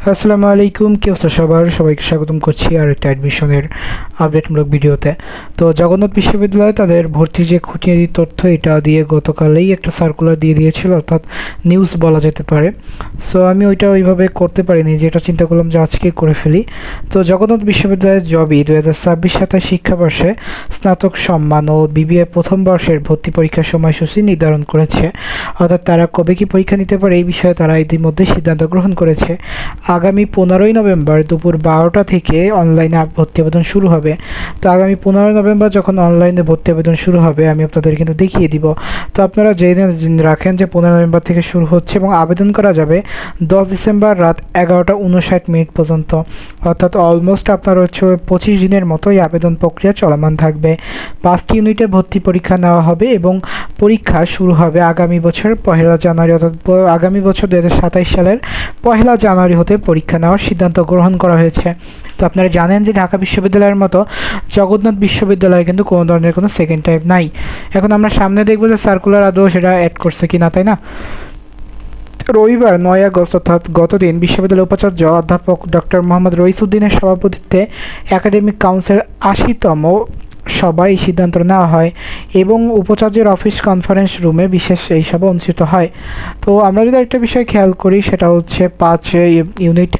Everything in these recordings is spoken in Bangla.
আসসালামু আলাইকুম, কি অবস্থা সবাইকে স্বাগতম করছি আর একটা অ্যাডমিশনের আপডেটমূলক ভিডিওতে। তো জগন্নাথ বিশ্ববিদ্যালয়ে তাদের ভর্তি যে খুঁটিনাটি তথ্য এটা দিয়ে গতকালেই একটা সার্কুলার দিয়ে দিয়েছিল, অর্থাৎ নিউজ বলা যেতে পারে। সো আমি ওইটা ওইভাবে করতে পারিনি, যেটা চিন্তা করলাম যে আজকেই করে ফেলি। তো জগন্নাথ বিশ্ববিদ্যালয়ের জবই 2026-27 শিক্ষাবর্ষে স্নাতক সম্মান ও বিবিএ প্রথম বর্ষের ভর্তি পরীক্ষার সময়সূচি নির্ধারণ করেছে। অর্থাৎ তারা কবে কি পরীক্ষা নিতে পারে এই বিষয়ে তারা ইতিমধ্যে সিদ্ধান্ত গ্রহণ করেছে। আগামী 15ই নভেম্বর দুপুর 12টা থেকে অনলাইনে ভর্তি আবেদন শুরু হবে। তো আগামী 15 নভেম্বর যখন অনলাইনে ভর্তি আবেদন শুরু হবে আমি আপনাদের কিন্তু দেখিয়ে দিব। তো আপনারা জেনে রাখেন যে 15 নভেম্বর থেকে শুরু হচ্ছে এবং আবেদন করা যাবে 10 ডিসেম্বর রাত 11টা 59 পর্যন্ত। অর্থাৎ অলমোস্ট আপনার হচ্ছে 25 দিনের মতো এই আবেদন প্রক্রিয়া চলমান থাকবে। 5টি ইউনিটে ভর্তি পরীক্ষা নেওয়া হবে এবং পরীক্ষা শুরু হবে আগামী বছর 1 জানুয়ারি, অর্থাৎ আগামী বছর 2027 সালের 1 জানুয়ারি হতে পরীক্ষা নেওয়ার সিদ্ধান্ত গ্রহণ করা হয়েছে। তো আপনারা জানেন যে ঢাকা বিশ্ববিদ্যালয়ের মতো জগন্নাথ বিশ্ববিদ্যালয়ে কিন্তু কোনো ধরনের কোনো সেকেন্ড টাইপ নাই। এখন আমরা সামনে দেখব যে সার্কুলার আদৌ সেটা অ্যাড করছে কি না, তাই না? রবিবার 9 আগস্ট অর্থাৎ গতদিন বিশ্ববিদ্যালয়ের উপাচার্য অধ্যাপক ডক্টর মোহাম্মদ রইসউদ্দিনের সভাপতিত্বে একাডেমিক কাউন্সিলের 80তম সভায় এই সিদ্ধান্ত নেওয়া হয় এবং উপাচার্যের অফিস কনফারেন্স রুমে বিশেষ এই সভা অনুষ্ঠিত হয়। তো আমরা যদি একটা বিষয় খেয়াল করি সেটা হচ্ছে 5 ইউনিট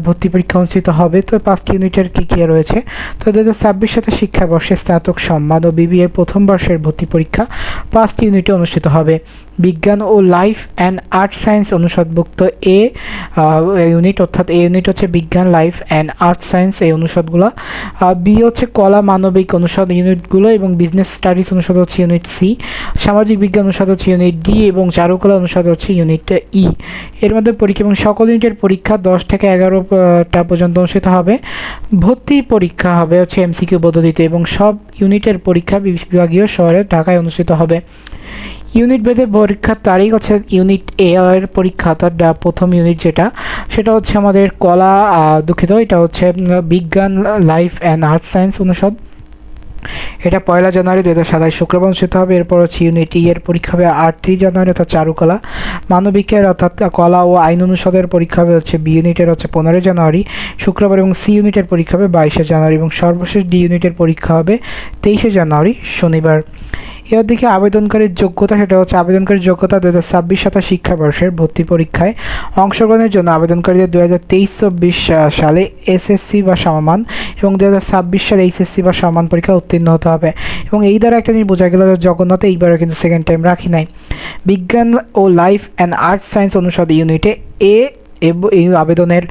ভর্তি পরীক্ষা অনুষ্ঠিত হবে। তো 5টি ইউনিটের কী কী রয়েছে? তো 2026 শিক্ষাবর্ষে স্নাতক সম্মান ও বিবিএ প্রথম বর্ষের ভর্তি পরীক্ষা 5টি ইউনিটে অনুষ্ঠিত হবে। বিজ্ঞান ও লাইফ অ্যান্ড আর্ট সায়েন্স অনুষদভুক্ত এ ইউনিট, অর্থাৎ এ ইউনিট হচ্ছে বিজ্ঞান, লাইফ অ্যান্ড আর্ট সায়েন্স এই অনুষদগুলো। বি হচ্ছে কলা মানবিক অনুষদ ইউনিটগুলো এবং বিজনেস স্টাডিজ অনুষদ হচ্ছে ইউনিট সি। সামাজিক বিজ্ঞান অনুষদ হচ্ছে ইউনিট ডি এবং চারুকলা অনুষদ হচ্ছে ইউনিট ই। এর মধ্যে পরীক্ষা এবং সকল ইউনিটের পরীক্ষা 10 থেকে 11টা পর্যন্ত অনুষ্ঠিত হবে। ভর্তি পরীক্ষা হবে হচ্ছে এমসিকিউ পদ্ধতিতে এবং সব ইউনিটের পরীক্ষা বিভাগীয় শহরে ঢাকায় অনুষ্ঠিত হবে। ইউনিট ভেদে পরীক্ষার তারিখ হচ্ছে ইউনিট এ এর পরীক্ষা, অর্থাৎ প্রথম ইউনিট সেটা হচ্ছে আমাদের কলা, দুঃখিত, এটা হচ্ছে বিজ্ঞান, লাইফ অ্যান্ড আর্ট সায়েন্স অনুষদ। এটা 1 জানুয়ারি 2027 শুক্রবার অনুষ্ঠিত হবে। এরপর হচ্ছে ইউনিট ই এর পরীক্ষা হবে 8 জানুয়ারি অর্থাৎ চারুকলা। মানবিকের অর্থাৎ কলা ও আইন অনুষদের পরীক্ষা হবে হচ্ছে বি ইউনিটের হচ্ছে 15 জানুয়ারি শুক্রবার এবং সি ইউনিটের পরীক্ষা হবে 22 জানুয়ারি এবং সর্বশেষ ডি ইউনিটের পরীক্ষা হবে 23 জানুয়ারি শনিবার। এর দিকে আবেদনকারীর যোগ্যতা, সেটা হচ্ছে আবেদনকারীর যোগ্যতা 2026-27 শিক্ষাবর্ষের ভর্তি পরীক্ষায় অংশগ্রহণের জন্য আবেদনকারীদের 2023-24 সালে এসএসসি বা সমমান এবং 2026 সালে এইচএসসি বা সমমান পরীক্ষা উত্তীর্ণ হতে হবে। এবং এই দ্বারা একটা জিনিস বোঝা গেল যে জগন্নাথে এইবারে কিন্তু সেকেন্ড টাইম রাখি নাই। বিজ্ঞান ও লাইফ অ্যান্ড আর্ট সায়েন্স অনুষদ ইউনিটে এ এই আবেদনের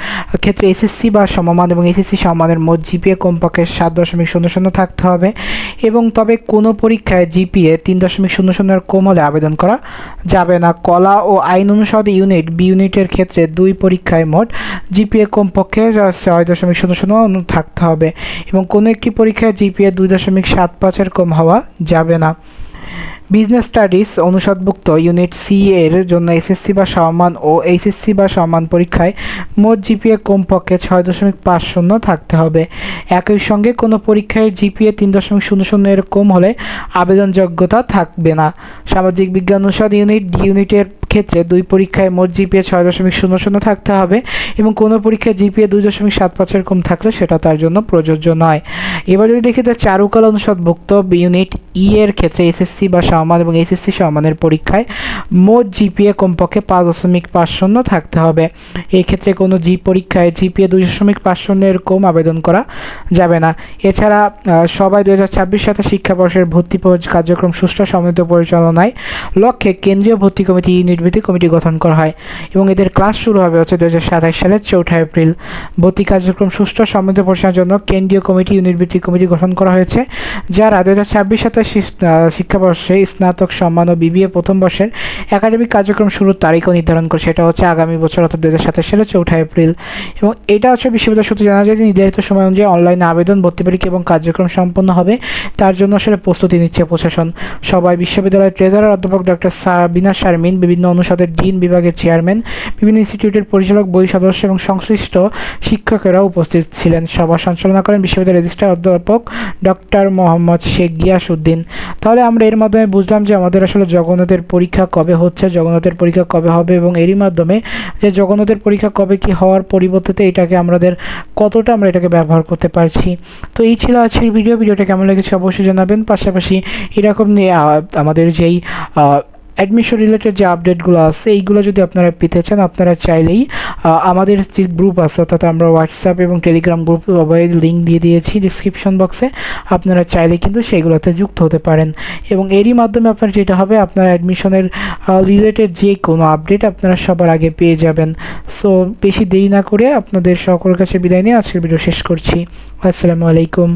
ক্ষেত্রে এসএসসি বা সমমান এবং এসএসসি সমমানের মোট জিপিএ কমপক্ষে 7.00 থাকতে হবে এবং তবে কোনো পরীক্ষায় জিপিএ 3.00 কম হলে আবেদন করা যাবে না। কলা ও আইন অনুষদ ইউনিট বি ইউনিটের ক্ষেত্রে 2 পরীক্ষায় মোট জিপিএ কমপক্ষে 6.00 থাকতে হবে এবং কোনো একটি পরীক্ষায় জিপিএ 2.75 কম হওয়া যাবে না। বিজনেস স্টাডিজ অনুষদভুক্ত ইউনিট সি এর জন্য এসএসসি বা সমমান ও এইচএসসি বা সমমান পরীক্ষায় মোট জিপিএ কমপক্ষে 6.50 থাকতে হবে। একই সঙ্গে কোনো পরীক্ষায় জিপিএ 3.00 কম হলে আবেদনযোগ্যতা থাকবে না। সামাজিক বিজ্ঞান অনুষদ ইউনিট ডি ইউনিটের ক্ষেত্রে 2 পরীক্ষায় মোট জিপিএ 6.00 থাকতে হবে এবং কোনো পরীক্ষায় জিপিএ 2.75 কম থাকলে সেটা তার জন্য প্রযোজ্য নয়। এবার যদি দেখি যে চারুকলা অনুষদভুক্ত ইউনিট ই এর ক্ষেত্রে এসএসসি বা সমমান এবং এইচএসসি সমমানের পরীক্ষায় মোট জিপিএ কমপক্ষে 5.50 থাকতে হবে। এই ক্ষেত্রে কোনো পরীক্ষায় জিপিএ 2.50 কম আবেদন করা যাবে না। এছাড়া সবাই 2026 শিক্ষাবর্ষের ভর্তি কার্যক্রম সুষ্ঠু সমন্বিত পরিচালনায় লক্ষ্যে কেন্দ্রীয় ভর্তি কমিটি ইউনিট ভিত্তিক কমিটি গঠন করা হয় এবং এদের ক্লাস শুরু হবে হচ্ছে 2027 সালের 4 এপ্রিল। ভর্তি কার্যক্রম সুষ্ঠু সমন্বিত পরিচালনার জন্য কেন্দ্রীয় কমিটি ইউনিট ভিত্তিক কমিটি গঠন করা হয়েছে, যারা 2026-27 শিক্ষাবর্ষে স্নাতক সম্মান ও বিবিএ প্রথম বর্ষের একাডেমিক কার্যক্রম শুরুর তারিখও নির্ধারণ করে, সেটা হচ্ছে আগামী বছর অর্থাৎ 2027 সালের 4 এপ্রিল। এবং এটা হচ্ছে বিশ্ববিদ্যালয় সূত্রে জানা যায় যে নির্ধারিত সময় অনুযায়ী অনলাইনে আবেদন, ভর্তি পরীক্ষা এবং কার্যক্রম সম্পন্ন হবে, তার জন্য আসলে প্রস্তুতি নিচ্ছে প্রশাসন। সবাই বিশ্ববিদ্যালয়ের ট্রেজারার অধ্যাপক ডক্টর সাবিনা শারমিন, বিভিন্ন অনুষদের ডিন, বিভাগের চেয়ারম্যান, বিভিন্ন ইনস্টিটিউটের পরিচালক, বই সদস্য এবং সংশ্লিষ্ট শিক্ষকেরা উপস্থিত ছিলেন। সভা সঞ্চালনা করেন বিশ্ববিদ্যালয়ের রেজিস্ট্রার অধ্যাপক ডক্টর মোহাম্মদ শেখ গিয়াসউদ্দিন। তাহলে আমরা এর মাধ্যমে বুঝলাম যে আমাদের আসলে জগন্নাথের পরীক্ষা কবে হচ্ছে, জগন্নাথের পরীক্ষা কবে হবে, এবং এরই মাধ্যমে যে জগন্নাথের পরীক্ষা কবে কি হওয়ার পরিবর্তে এটাকে আমাদের কতটা আমরা এটাকে ব্যবহার করতে পারছি। তো এই ছিল আজকের ভিডিওটা কেমন লেগেছে অবশ্যই জানাবেন। পাশাপাশি এরকম আমাদের যেই অ্যাডমিশন রিলেটেড যে আপডেটগুলো আছে এইগুলো যদি আপনারা পেতে চান, আপনারা চাইলেই আমাদের যে গ্রুপ আছে, অর্থাৎ আমরা হোয়াটসঅ্যাপ এবং টেলিগ্রাম গ্রুপ সবাই লিঙ্ক দিয়ে দিয়েছি ডিসক্রিপশন বক্সে, আপনারা চাইলে কিন্তু সেইগুলোতে যুক্ত হতে পারেন। এবং এরই মাধ্যমে আপনার যেটা হবে, আপনার অ্যাডমিশনের রিলেটেড যে কোনো আপডেট আপনারা সবার আগে পেয়ে যাবেন। সো বেশি দেরি না করে আপনাদের সকলের কাছে বিদায় নিয়ে আজকের ভিডিও শেষ করছি। আসসালামু আলাইকুম।